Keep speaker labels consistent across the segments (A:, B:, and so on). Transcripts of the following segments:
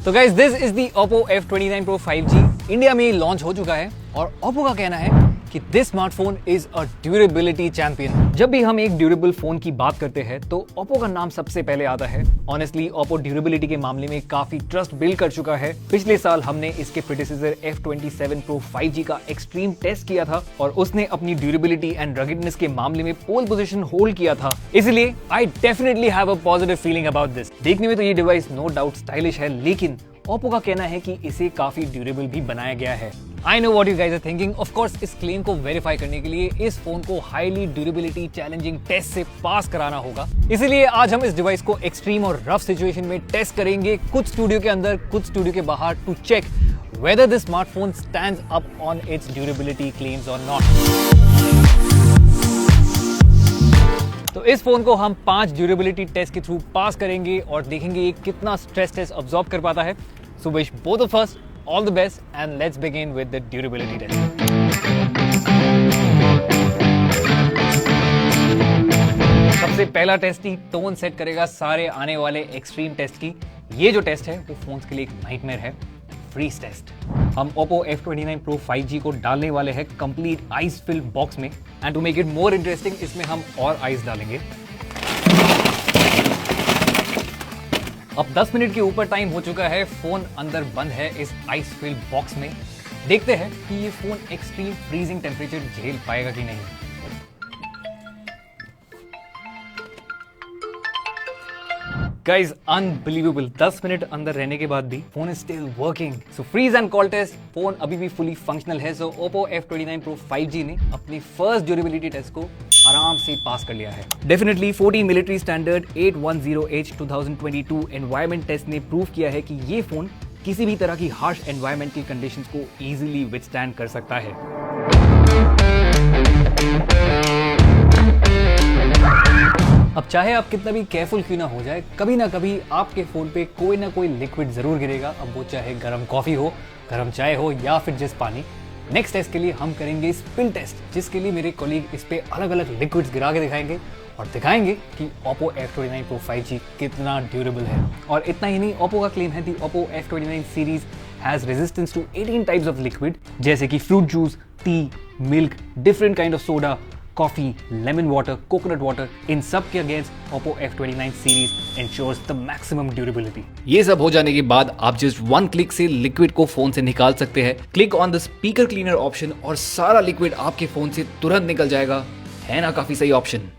A: तो guys this is the Oppo F29 Pro 5G। India में launch हो चुका है और Oppo का कहना है कि this smartphone is a durability champion. जब भी हम एक ड्यूरेबल फोन की बात करते हैं तो Oppo का नाम सबसे पहले आता है। ऑनेस्टली Oppo ड्यूरेबिलिटी के मामले में काफी ट्रस्ट बिल्ड कर चुका है। पिछले साल हमने इसके प्रेडिसेसर F27 Pro 5G का एक्सट्रीम टेस्ट किया था और उसने अपनी ड्यूरेबिलिटी एंड रगिडनेस के मामले में पोल पोजीशन होल्ड किया था। इसलिए I definitely have a positive feeling about this. देखने में तो ये डिवाइस नो डाउट स्टाइलिश है, लेकिन Oppo का कहना है कि इसे काफी ड्यूरेबल भी बनाया गया है। I know what you guys are thinking. Of course इस क्लेम को वेरीफाई करने के लिए इस फोन को हाईली ड्यूरेबिलिटी चैलेंजिंग टेस्ट से पास कराना होगा। इसीलिए आज हम इस डिवाइस को एक्सट्रीम और रफ सिचुएशन में टेस्ट करेंगे, कुछ स्टूडियो के अंदर कुछ स्टूडियो के बाहर, to check whether this smartphone stands up on its durability claims or not। तो इस फोन को हम 5 ड्यूरेबिलिटी टेस्ट के थ्रू पास करेंगे और देखेंगे ये कितना स्ट्रेस टेस्ट ऑब्जॉर्व कर पाता है। So wish both of us all the best and let's begin with the durability test. सबसे पहला टेस्ट ही टोन सेट करेगा सारे आने वाले एक्सट्रीम टेस्ट की। ये जो टेस्ट है वो फोन्स के लिए एक नाइटमेयर है, फ्रीज टेस्ट। हम Oppo F29 Pro 5G को डालने वाले हैं कंप्लीट आइस फिल्ड बॉक्स में and to make it more interesting इसमें हम और आइस डालेंगे। अब 10 मिनट के ऊपर टाइम हो चुका है, फोन अंदर बंद है इस आइस फिल्ड बॉक्स में। देखते हैं कि ये फोन एक्सट्रीम फ्रीजिंग टेम्परेचर झेल पाएगा कि नहीं। Guys, unbelievable, 10 मिनट अंदर रहने के बाद भी phone is still working. So freeze and call test, phone अभी भी फुली फंक्शनल है। सो Oppo F29 Pro 5G ने अपनी फर्स्ट ड्यूरेबिलिटी टेस्ट को आराम से पास कर लिया है। Definitely 14 military standard 810H 2022 environment test ने प्रूव किया है कि ये फोन किसी भी तरह की हार्श एनवायरमेंटल कंडीशंस को इजीली विथस्टैंड कर सकता है। अब चाहे आप कितना भी केयरफुल क्यों ना हो जाए, कभी ना कभी आपके फोन पे कोई ना कोई लिक्विड जरूर गिरेगा। अब वो चाहे गर्म कॉफी हो, गर्म चाय हो या फिर जिस पानी। नेक्स्ट टेस्ट के लिए हम करेंगे स्पिल टेस्ट, जिसके लिए मेरे कॉलीग इस पे अलग अलग लिक्विड्स गिरा के दिखाएंगे और दिखाएंगे कि Oppo F29 Pro 5G कितना ड्यूरेबल है। और इतना ही नहीं, Oppo का क्लेम है कि Oppo F29 series has resistance to 18 types of liquid, जैसे कि fruit juice, tea, milk, different kind of soda, coffee, lemon water, coconut water. इन सब के against Oppo F29 series ensures the maximum durability. ये सब हो जाने के बाद आप जस्ट 1 क्लिक से लिक्विड को फोन से निकाल सकते हैं। Click on the speaker cleaner option और सारा लिक्विड आपके फोन से तुरंत निकल जाएगा। है ना काफी सही ऑप्शन।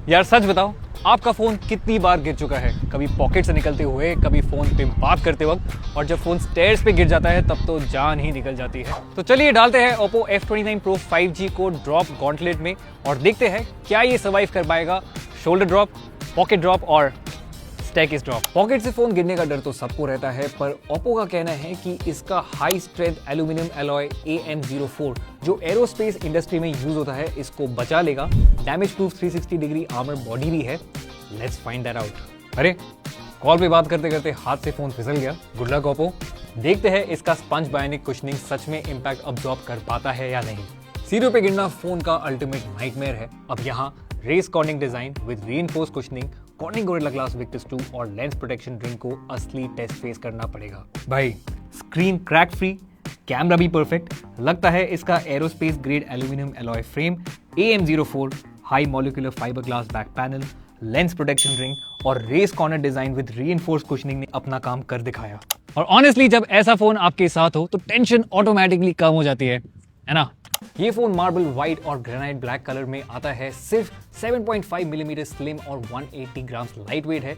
A: यार सच बताओ, आपका फोन कितनी बार गिर चुका है? कभी पॉकेट से निकलते हुए, कभी फोन पे बात करते वक्त, और जब फोन स्टेयर्स पे गिर जाता है तब तो जान ही निकल जाती है। तो चलिए डालते हैं Oppo F29 Pro 5G को ड्रॉप गॉन्टलेट में और देखते हैं क्या ये सर्वाइव कर पाएगा शोल्डर ड्रॉप, पॉकेट ड्रॉप और स्टैकिस ड्रॉप। पॉकेट से फोन गिरने का डर तो सबको रहता है, पर Oppo का कहना है कि इसका high strength aluminium alloy AM04 जो एरोस्पेस इंडस्ट्री में यूज होता है इसको बचा लेगा। Damage proof 360 degree armour body भी है। Let's find that out. अरे कॉल पे बात करते करते हाथ से फोन फिसल गया। Good luck Oppo। देखते हैं इसका स्पंज बायोनिक कुशनिंग सच में इंपैक्ट अब्सॉर्ब कर पाता है या नहीं। सीरियो पे गिरना फोन का अल्टीमेट नाइटमेयर है। अब यहाँ race corning design with reinforce cushioning, Corning Gorilla Glass Victus 2 और लेंस प्रोटेक्शन रिंग को असली टेस्ट फेस करना पड़ेगा। भाई स्क्रीन क्रैक फ्री, कैमरा भी परफेक्ट। लगता है इसका aerospace grade aluminium alloy frame, AM04 high molecular fibre glass back panel, lens protection ring और race corner design with reinforce cushioning ने अपना काम कर दिखाया। और ऑनेस्टली जब ऐसा फोन आपके साथ हो तो टेंशन ऑटोमेटिकली कम हो जाती है ना? ये फोन मार्बल व्हाइट और ग्रेनाइट ब्लैक कलर में आता है। सिर्फ 7.5 मिलीमीटर स्लिम और 180 ग्राम्स लाइट वेट है,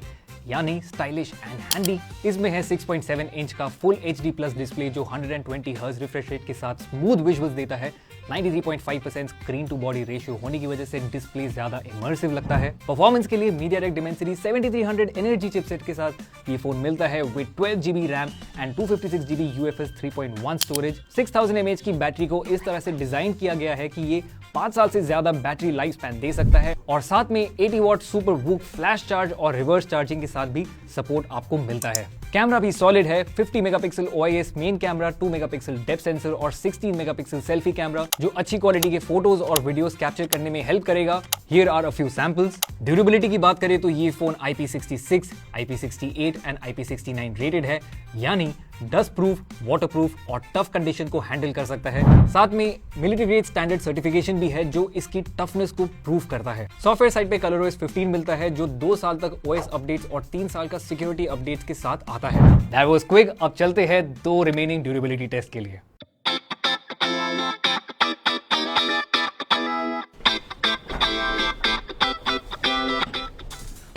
A: यानी स्टाइलिश एंड हैंडी। इसमें है 6.7 इंच का फुल HD प्लस डिस्प्ले जो 120 हर्ट्ज रिफ्रेश रेट के साथ स्मूथ विजुअल्स देता है। 93.5% स्क्रीन टू बॉडी रेशियो होने की वजह से डिस्प्ले ज्यादा इमर्सिव लगता है। परफॉर्मेंस के लिए MediaTek Dimensity 7300 एनर्जी चिपसेट के साथ ये फोन मिलता है with 12GB RAM and 256GB UFS 3.1 storage. 6000 mAh की बैटरी को इस तरह से डिजाइन किया गया है कि ये 5 साल से ज्यादा बैटरी लाइफ स्पैन दे सकता है और साथ में 80 what super VOOC flash charge और रिवर्स चार्जिंग के साथ भी सपोर्ट आपको मिलता है। कैमरा भी सॉलिड है, 50 megapixel OIS main camera, 2 megapixel depth sensor और 16 मेगापिक्सल सेल्फी कैमरा जो अच्छी क्वालिटी के फोटोज और वीडियोस कैप्चर करने में हेल्प करेगा। Here are a few samples. Durability की बात करें तो ये phone IP66, IP68 and IP69 rated है, यानी डस्ट प्रूफ, वाटर प्रूफ और टफ कंडीशन को हैंडल कर सकता है। साथ में मिलिट्री ग्रेड स्टैंडर्ड सर्टिफिकेशन भी है जो इसकी टफनेस को प्रूव करता है। सॉफ्टवेयर साइड पे ColorOS 15 मिलता है जो 2 साल तक OS अपडेट्स और 3 साल का सिक्योरिटी अपडेट्स के साथ आता है। That was quick। अब चलते हैं 2 रिमेनिंग ड्यूरेबिलिटी टेस्ट के लिए।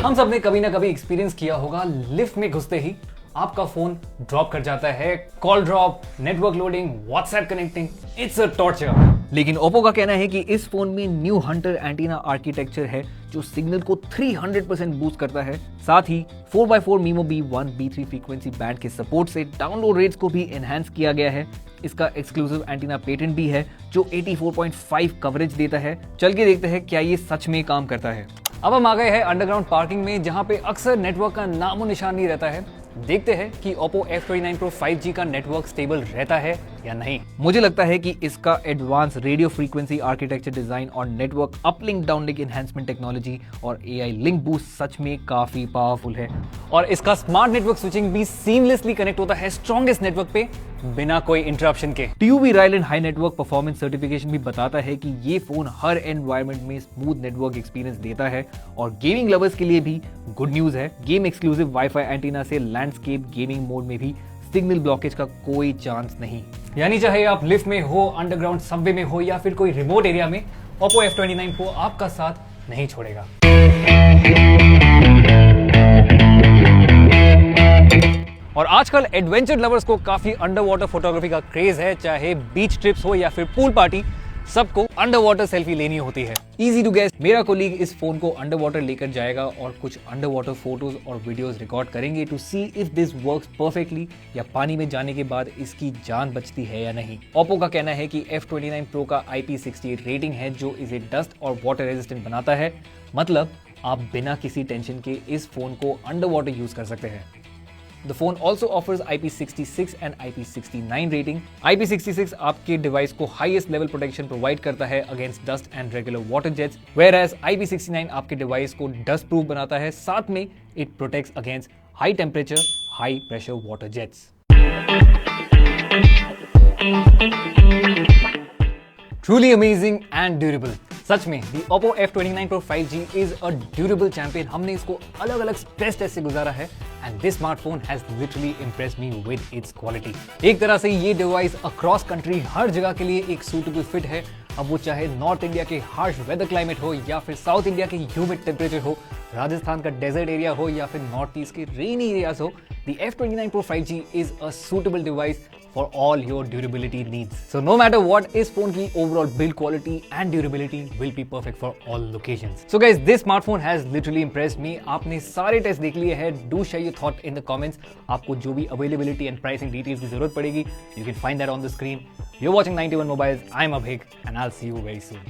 A: हम सब ने कभी ना कभी एक्सपीरियंस किया होगा, लिफ्ट में घुसते ही आपका फोन ड्रॉप कर जाता है। Call drop, network loading, WhatsApp connecting, it's a torture. लेकिन ओप्पो का कहना है कि इस फोन में न्यू हंटर एंटीना आर्किटेक्चर है जो सिग्नल को 300% बूस्ट करता है। साथ ही 4x4 MIMO B1 B3 frequency band के सपोर्ट से डाउनलोड रेट्स को भी एनहांस किया गया है। इसका एक्सक्लूसिव एंटीना पेटेंट भी है जो 84.5 कवरेज देता है। चल के देखते हैं क्या ये सच में काम करता है। अब हम आ गए हैं अंडरग्राउंड पार्किंग में, जहां पे अक्सर नेटवर्क का नामो निशान नहीं रहता है। देखते हैं कि Oppo F29 Pro 5G का नेटवर्क स्टेबल रहता है या नहीं। मुझे लगता है कि इसका advance radio frequency architecture design और network uplink downlink enhancement technology और AI लिंक बूस्ट सच में काफी पावरफुल है। और इसका स्मार्ट नेटवर्क स्विचिंग भी सीमलेसली कनेक्ट होता है स्ट्रॉन्गेस्ट नेटवर्क पे बिना कोई इंटरप्शन के। TUV Ryland high network performance certification भी बताता है कि ये फोन हर एनवायरनमेंट में स्मूथ नेटवर्क एक्सपीरियंस देता है। और गेमिंग लवर्स के लिए भी गुड न्यूज है, गेम एक्सक्लूसिव वाईफाई एंटीना से लैंडस्केप गेमिंग मोड में भी सिग्नल ब्लॉकेज का कोई चांस नहीं। यानी चाहे आप लिफ्ट में हो, अंडरग्राउंड सबवे में हो या फिर कोई रिमोट एरिया में, Oppo F29 Pro आपका साथ नहीं छोड़ेगा। और आजकल एडवेंचर लवर्स को काफी अंडर वाटर फोटोग्राफी का क्रेज है, चाहे बीच ट्रिप्स हो या फिर पूल पार्टी, सबको अंडर वाटर सेल्फी लेनी होती है। इजी टू गेस, मेरा कोलीग इस फोन को अंडर वाटर लेकर जाएगा और कुछ अंडर वाटर फोटोज और वीडियोस रिकॉर्ड करेंगे to see if this works perfectly, या पानी में जाने के बाद इसकी जान बचती है या नहीं। Oppo का कहना है कि F29 Pro का IP68 रेटिंग है जो इसे डस्ट और वाटर रेजिस्टेंट बनाता है, मतलब आप बिना किसी टेंशन के इस फोन को अंडर वाटर यूज कर सकते हैं। The phone also offers IP66 and IP69 rating. IP66 आपके डिवाइस को हाईएस्ट लेवल प्रोटेक्शन प्रोवाइड करता है against dust and regular water jets, whereas IP69 आपके डिवाइस को डस्ट प्रूफ बनाता है, साथ में it protects against high temperature, high pressure water jets. Truly amazing and durable। सच में the Oppo F29 Pro 5G is a durable champion। हमने इसको अलग अलग स्ट्रेस टेस्ट से गुजारा है and this smartphone has literally impressed me with its quality। एक तरह से ये डिवाइस अक्रॉस कंट्री हर जगह के लिए एक सूटेबल फिट है। अब वो चाहे नॉर्थ इंडिया के हार्श वेदर क्लाइमेट हो या फिर साउथ इंडिया के ह्यूमिड टेम्परेचर हो, राजस्थान का डेजर्ट एरिया हो या फिर नॉर्थ ईस्ट के रेनी एरियाज हो, the F29 Pro 5G is a suitable device for all your durability needs। So no matter what, इस फोन की overall build quality and durability will be perfect for all locations। So guys, this smartphone has literally impressed me। आपने सारे test देख लिए हैं, do share your thought in the comments। आपको जो भी availability and pricing details की जरूरत पड़ेगी, you can find that on the screen। You're watching 91 Mobiles, I'm Abhik and I'll see you very soon।